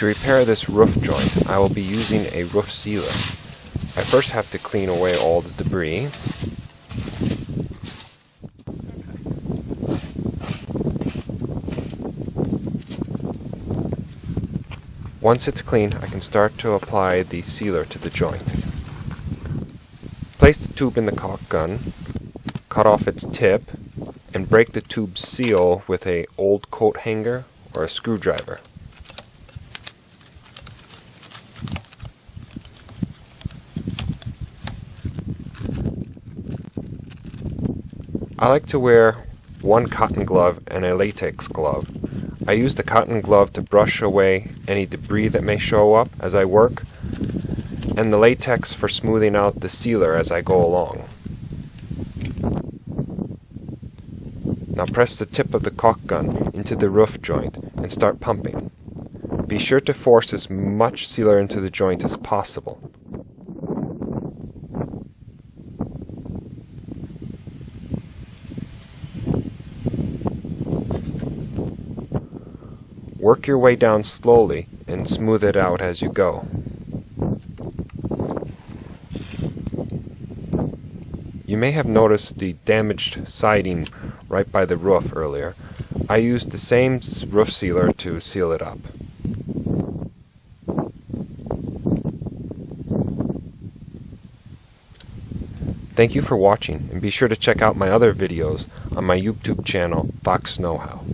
To repair this roof joint, I will be using a roof sealer. I first have to clean away all the debris. Once it's clean, I can start to apply the sealer to the joint. Place the tube in the caulk gun, cut off its tip, and break the tube's seal with an old coat hanger or a screwdriver. I like to wear one cotton glove and a latex glove. I use the cotton glove to brush away any debris that may show up as I work, and the latex for smoothing out the sealer as I go along. Now press the tip of the caulk gun into the roof joint and start pumping. Be sure to force as much sealer into the joint as possible. Work your way down slowly and smooth it out as you go. You may have noticed the damaged siding right by the roof earlier. I used the same roof sealer to seal it up. Thank you for watching, and be sure to check out my other videos on my YouTube channel, Fox Know How.